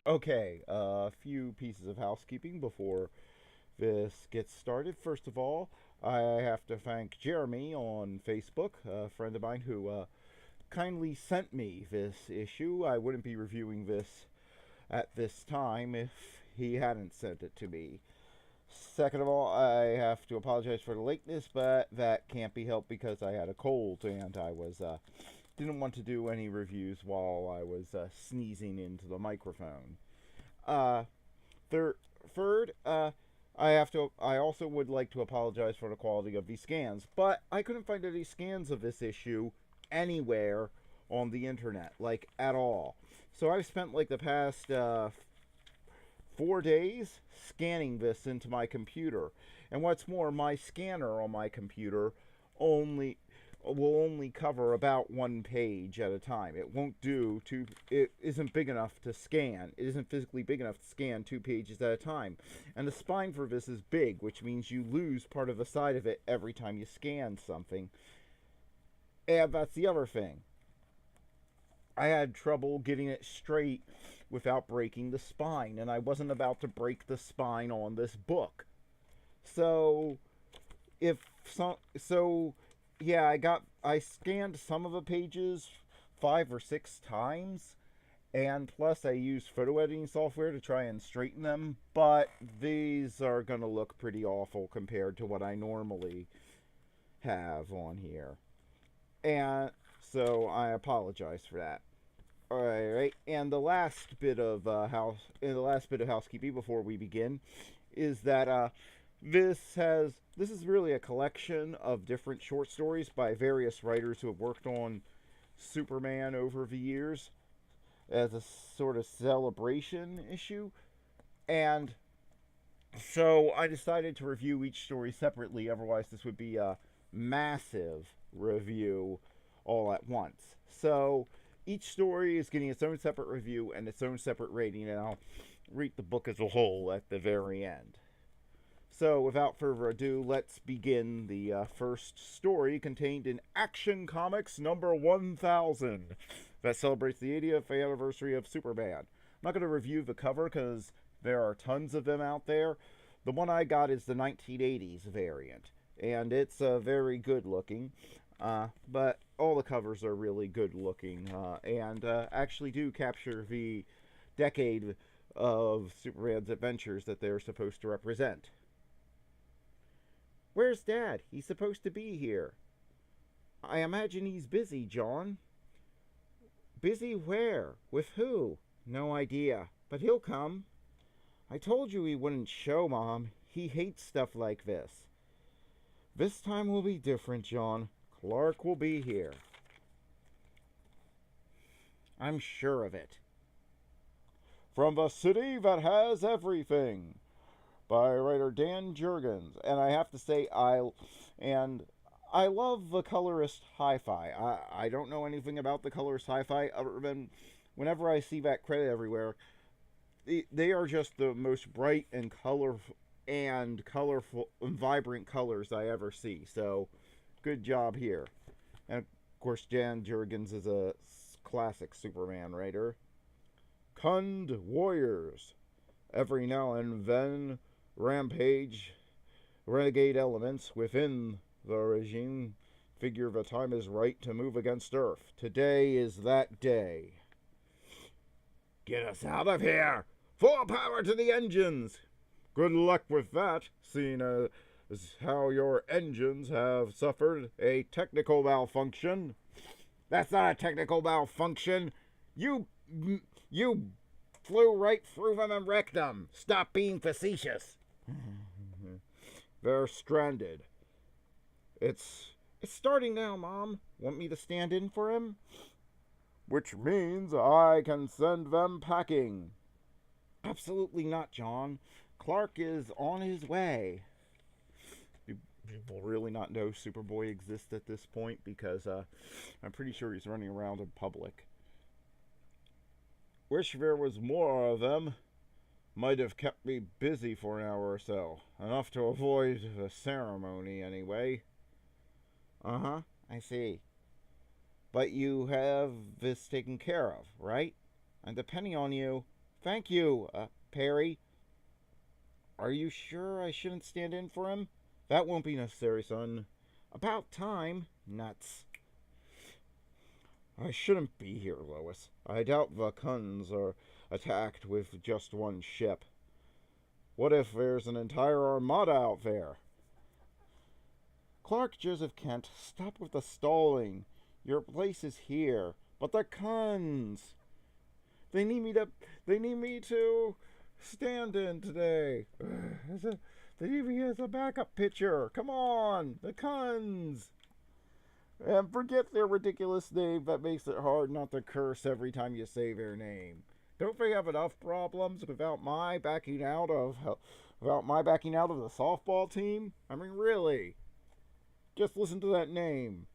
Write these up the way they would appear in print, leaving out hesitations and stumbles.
Okay, a few pieces of housekeeping before this gets started. First of all, I have to thank Jeremy on Facebook, a friend of mine who kindly sent me this issue. I wouldn't be reviewing this at this time if he hadn't sent it to me. Second of all, I have to apologize for the lateness, but that can't be helped because I had a cold and I was didn't want to do any reviews while I was sneezing into the microphone. Uh, third, I also would like to apologize for the quality of these scans, but I couldn't find any scans of this issue anywhere on the internet, like at all. So I've spent like the past 4 days scanning this into my computer, and what's more, my scanner on my computer only will only cover about one page at a time. It won't do two. It isn't big enough to scan. It isn't physically big enough to scan 2 pages at a time. And the spine for this is big, which means you lose part of the side of it every time you scan something. And that's the other thing. I had trouble getting it straight without breaking the spine, and I wasn't about to break the spine on this book. So, yeah, I scanned some of the pages 5 or 6 times, and plus I used photo editing software to try and straighten them, but these are going to look pretty awful compared to what I normally have on here. And so I apologize for that. Alright, and the last bit of housekeeping before we begin is that this is really a collection of different short stories by various writers who have worked on Superman over the years as a sort of celebration issue. And so I decided to review each story separately, otherwise this would be a massive review all at once. So each story is getting its own separate review and its own separate rating, and I'll rate the book as a whole at the very end. So, without further ado, let's begin the first story contained in Action Comics number 1000 that celebrates the 80th anniversary of Superman. I'm not going to review the cover because there are tons of them out there. The one I got is the 1980s variant, and it's very good looking, but all the covers are really good looking and actually do capture the decade of Superman's adventures that they're supposed to represent. Where's Dad? He's supposed to be here. I imagine he's busy, John. Busy where? With who? No idea, but he'll come. I told you he wouldn't show, Mom. He hates stuff like this. This time will be different, John. Clark will be here. I'm sure of it. From the city that has everything, by writer Dan Jurgens. And I have to say, I love the colorist Hi-Fi. I don't know anything about the colorist Hi-Fi other than whenever I see that credit everywhere, they are just the most bright and colorful and vibrant colors I ever see. So, good job here. And of course, Dan Jurgens is a classic Superman writer. Khund warriors. Every now and then, rampage renegade elements within the regime figure the time is right to move against Earth. Today is that day. Get us out of here! Full power to the engines! Good luck with that, seeing as how your engines have suffered a technical malfunction. That's not a technical malfunction. You flew right through them and wrecked them. Stop being facetious. They're stranded. It's starting now, Mom. Want me to stand in for him? Which means I can send them packing. Absolutely not, John. Clark is on his way. Do people really not know Superboy exists at this point? Because I'm pretty sure he's running around in public. Wish there was more of them. Might have kept me busy for an hour or so. Enough to avoid the ceremony, anyway. Uh-huh, I see. But you have this taken care of, right? I'm depending on you. Thank you, Perry. Are you sure I shouldn't stand in for him? That won't be necessary, son. About time. Nuts. I shouldn't be here, Lois. I doubt the Kuns are attacked with just one ship. What if there's an entire armada out there? Clark Joseph Kent, stop with the stalling. Your place is here. But the Kuns! They need me to stand in today. They need me as a backup pitcher. Come on, the Kuns! And forget their ridiculous name that makes it hard not to curse every time you say their name. Don't they have enough problems without my backing out of the softball team? I mean, really. Just listen to that name.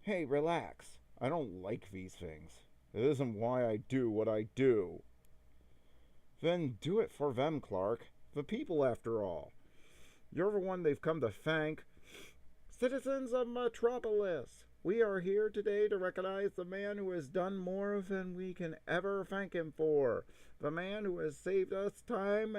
Hey, relax. I don't like these things. It isn't why I do what I do. Then do it for them, Clark. The people, after all. You're the one they've come to thank. Citizens of Metropolis, we are here today to recognize the man who has done more than we can ever thank him for. The man who has saved us time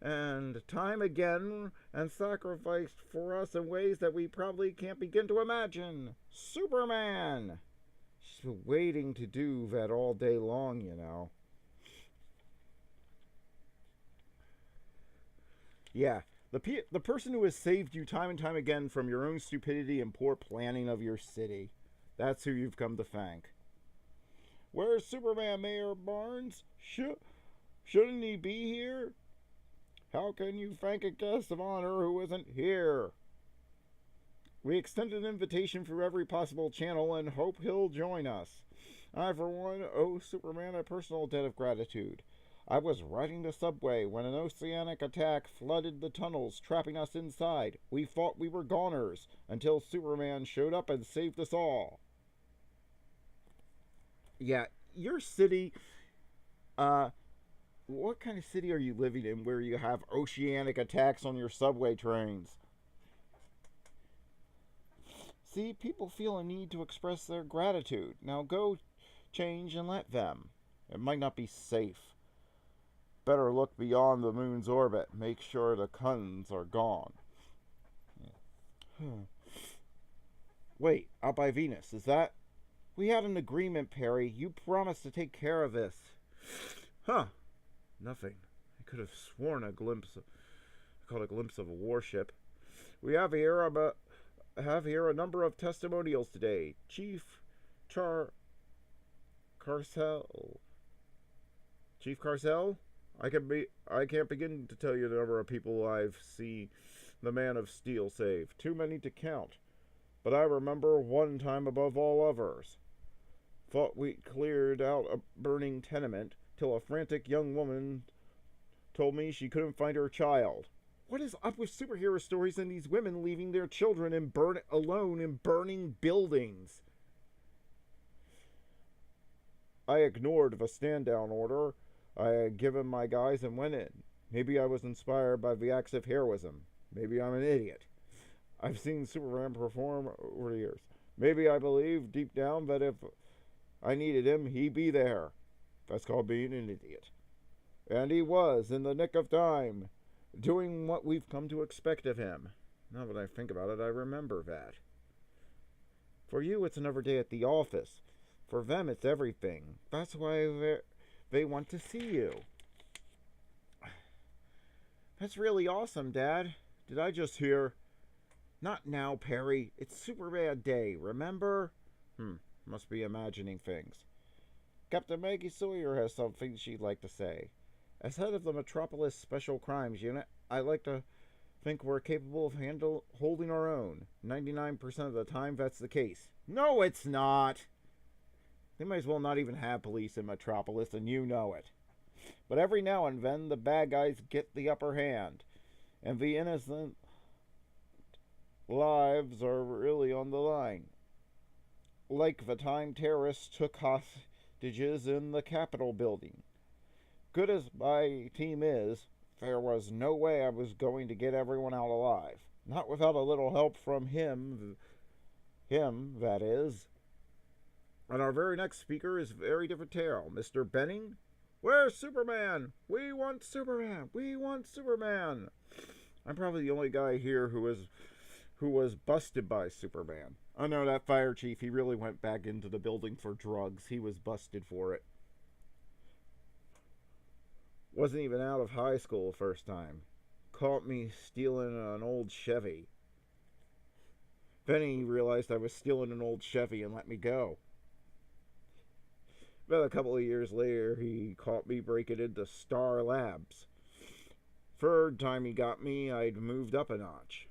and time again and sacrificed for us in ways that we probably can't begin to imagine. Superman! She's been waiting to do that all day long, you know. Yeah. The person who has saved you time and time again from your own stupidity and poor planning of your city. That's who you've come to thank. Where's Superman, Mayor Barnes? Shouldn't he be here? How can you thank a guest of honor who isn't here? We extend an invitation through every possible channel and hope he'll join us. I, for one, owe Superman a personal debt of gratitude. I was riding the subway when an oceanic attack flooded the tunnels, trapping us inside. We thought we were goners until Superman showed up and saved us all. Yeah, your city, what kind of city are you living in where you have oceanic attacks on your subway trains? See, people feel a need to express their gratitude. Now go change and let them. It might not be safe. Better look beyond the moon's orbit. Make sure the Kuns are gone. Wait, out by Venus, is that? We had an agreement, Perry. You promised to take care of this. Huh. Nothing. I could have sworn I caught a glimpse of a warship. We have here a number of testimonials today. Chief Carcel? I can't begin to tell you the number of people I've seen the Man of Steel save. Too many to count. But I remember one time above all others. Thought we cleared out a burning tenement till a frantic young woman told me she couldn't find her child. What is up with superhero stories and these women leaving their children alone in burning buildings? I ignored the stand-down order I had given my guys and went in. Maybe I was inspired by the acts of heroism. Maybe I'm an idiot. I've seen Superman perform over the years. Maybe I believe deep down that if I needed him, he'd be there. That's called being an idiot. And he was, in the nick of time, doing what we've come to expect of him. Now that I think about it, I remember that. For you, it's another day at the office. For them, it's everything. That's why they want to see you. That's really awesome, Dad. Did I just hear? Not now, Perry. It's Superman Day, remember? Must be imagining things. Captain Maggie Sawyer has something she'd like to say. As head of the Metropolis Special Crimes Unit, I like to think we're capable of holding our own. 99% of the time, that's the case. No, it's not! They might as well not even have police in Metropolis, and you know it. But every now and then, the bad guys get the upper hand, and the innocent lives are really on the line. Like the time terrorists took hostages in the Capitol building. Good as my team is, there was no way I was going to get everyone out alive. Not without a little help from him, that is. And our very next speaker is a very different tale. Mr. Benning, where's Superman? We want Superman. We want Superman. I'm probably the only guy here who was busted by Superman. I know that fire chief, he really went back into the building for drugs. He was busted for it. Wasn't even out of high school the first time. Caught me stealing an old Chevy. Then he realized I was stealing an old Chevy and let me go. About a couple of years later, he caught me breaking into Star Labs. Third time he got me, I'd moved up a notch.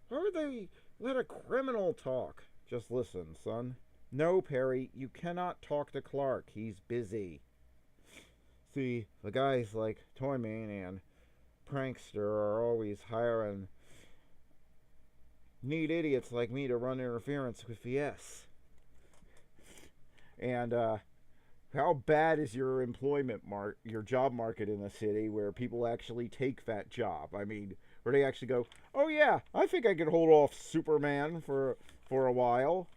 Why would they let a criminal talk? Just listen, son. No, Perry, you cannot talk to Clark. He's busy. See, the guys like Toyman and Prankster are always hiring neat idiots like me to run interference with VS. And how bad is your your job market in the city where people actually take that job? I mean, where they actually go, oh yeah, I think I could hold off Superman for a while.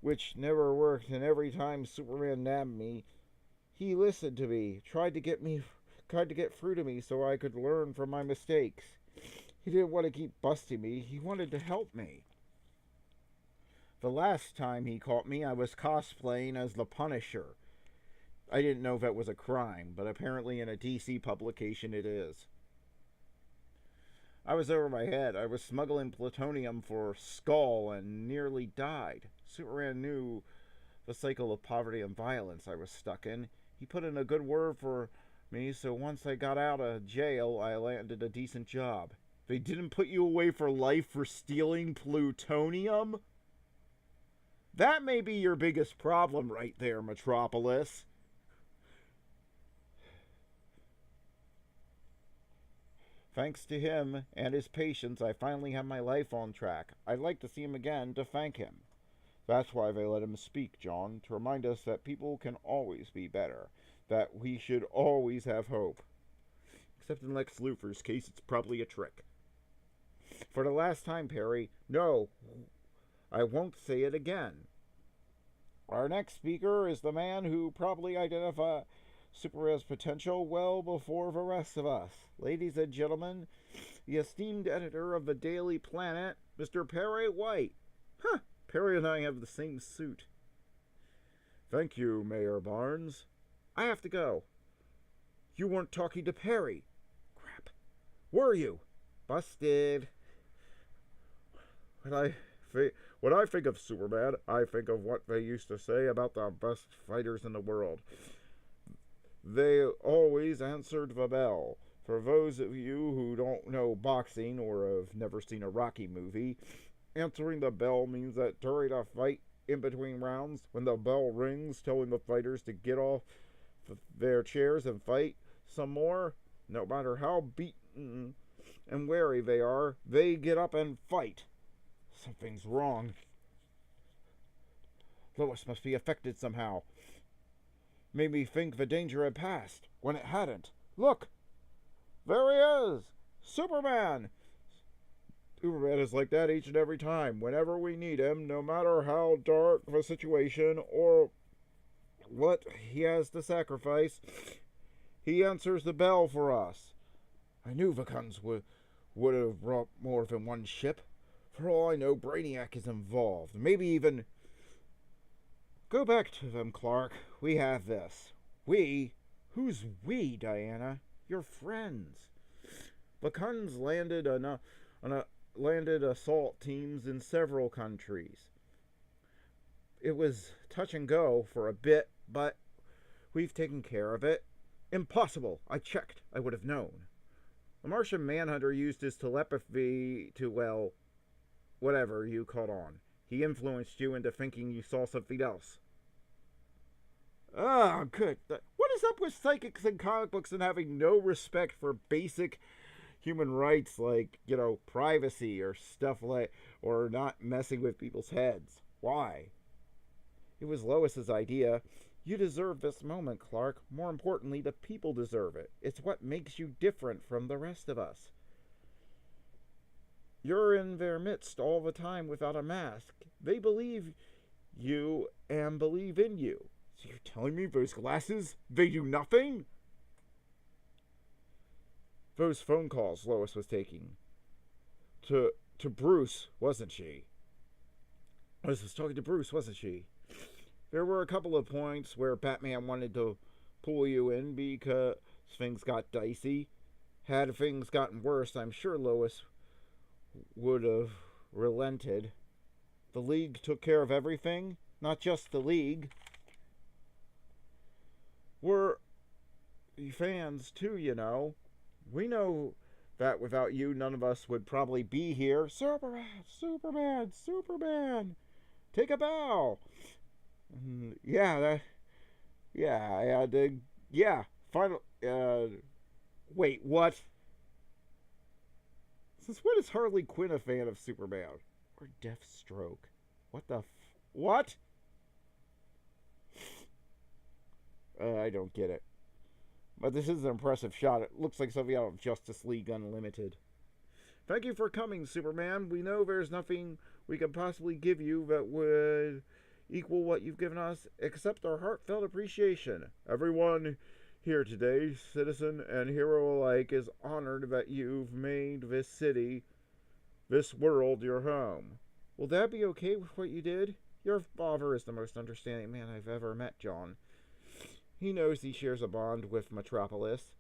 Which never worked, and every time Superman nabbed me, he listened to me, tried to get through to me so I could learn from my mistakes. He didn't want to keep busting me, he wanted to help me. The last time he caught me, I was cosplaying as the Punisher. I didn't know that was a crime, but apparently in a DC publication it is. I was over my head. I was smuggling plutonium for Skull and nearly died. Superman knew the cycle of poverty and violence I was stuck in. He put in a good word for me, so once I got out of jail, I landed a decent job. They didn't put you away for life for stealing plutonium? That may be your biggest problem right there, Metropolis. Thanks to him and his patience, I finally have my life on track. I'd like to see him again to thank him. That's why they let him speak, John, to remind us that people can always be better, that we should always have hope. Except in Lex Luthor's case, it's probably a trick. For the last time, Perry, no, I won't say it again. Our next speaker is the man who probably identified Superman's potential well before the rest of us. Ladies and gentlemen, the esteemed editor of the Daily Planet, Mr. Perry White. Huh, Perry and I have the same suit. Thank you, Mayor Barnes. I have to go. You weren't talking to Perry. Crap. Were you? Busted. When I think of Superman, I think of what they used to say about the best fighters in the world. They always answered the bell. For those of you who don't know boxing or have never seen a Rocky movie, answering the bell means that during a fight in between rounds, when the bell rings telling the fighters to get off their chairs and fight some more, no matter how beaten and weary they are, they get up and fight. Something's wrong. Lois must be affected somehow. Made me think the danger had passed, when it hadn't. Look! There he is! Superman! Superman is like that each and every time. Whenever we need him, no matter how dark the situation or what he has to sacrifice, he answers the bell for us. I knew the guns would have brought more than one ship. For all I know, Brainiac is involved. Maybe even... Go back to them, Clark. We have this. We? Who's we, Diana? Your friends. The Guns landed landed assault teams in several countries. It was touch and go for a bit, but we've taken care of it. Impossible. I checked. I would have known. The Martian Manhunter used his telepathy to, well, whatever you caught on. He influenced you into thinking you saw something else. Ah, good. What is up with psychics and comic books and having no respect for basic human rights like, privacy or stuff like, or not messing with people's heads? Why? It was Lois's idea. You deserve this moment, Clark. More importantly, the people deserve it. It's what makes you different from the rest of us. You're in their midst all the time without a mask. They believe you and believe in you. So you're telling me those glasses, they do nothing? Those phone calls Lois was taking. To Bruce, wasn't she? Lois was talking to Bruce, wasn't she? There were a couple of points where Batman wanted to pull you in because things got dicey. Had things gotten worse, I'm sure Lois would have relented. The League took care of everything. Not just the League. We're fans too, you know. We know that without you, none of us would probably be here. Superman! Take a bow! Final. Wait, what? Since when is Harley Quinn a fan of Superman? Or Deathstroke? What? I don't get it. But this is an impressive shot. It looks like something out of Justice League Unlimited. Thank you for coming, Superman. We know there's nothing we can possibly give you that would equal what you've given us, except our heartfelt appreciation. Everyone here today, citizen and hero alike, is honored that you've made this city, this world, your home. Will that be okay with what you did? Your father is the most understanding man I've ever met, John. He knows he shares a bond with Metropolis,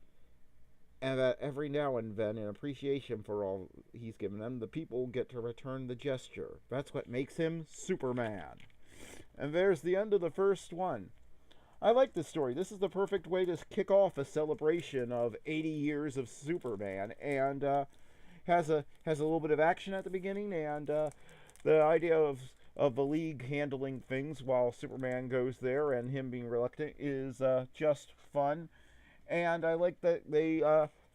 and that every now and then, in appreciation for all he's given them, the people get to return the gesture. That's what makes him Superman. And there's the end of the first one. I like this story. This is the perfect way to kick off a celebration of 80 years of Superman, and has a little bit of action at the beginning, and the idea of the League handling things while Superman goes there and him being reluctant is just fun. And I like that they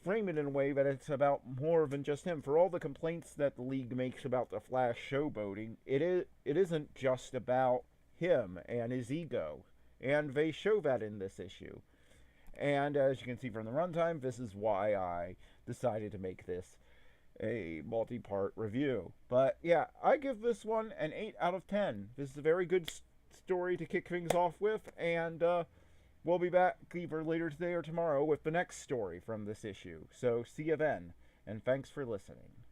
frame it in a way that it's about more than just him. For all the complaints that the League makes about the Flash showboating, it isn't just about him and his ego. And they show that in this issue. And as you can see from the runtime, this is why I decided to make this a multi-part review. But yeah, I give this one an 8 out of 10. This is a very good story to kick things off with, and we'll be back either later today or tomorrow with the next story from this issue. So see you then, and thanks for listening.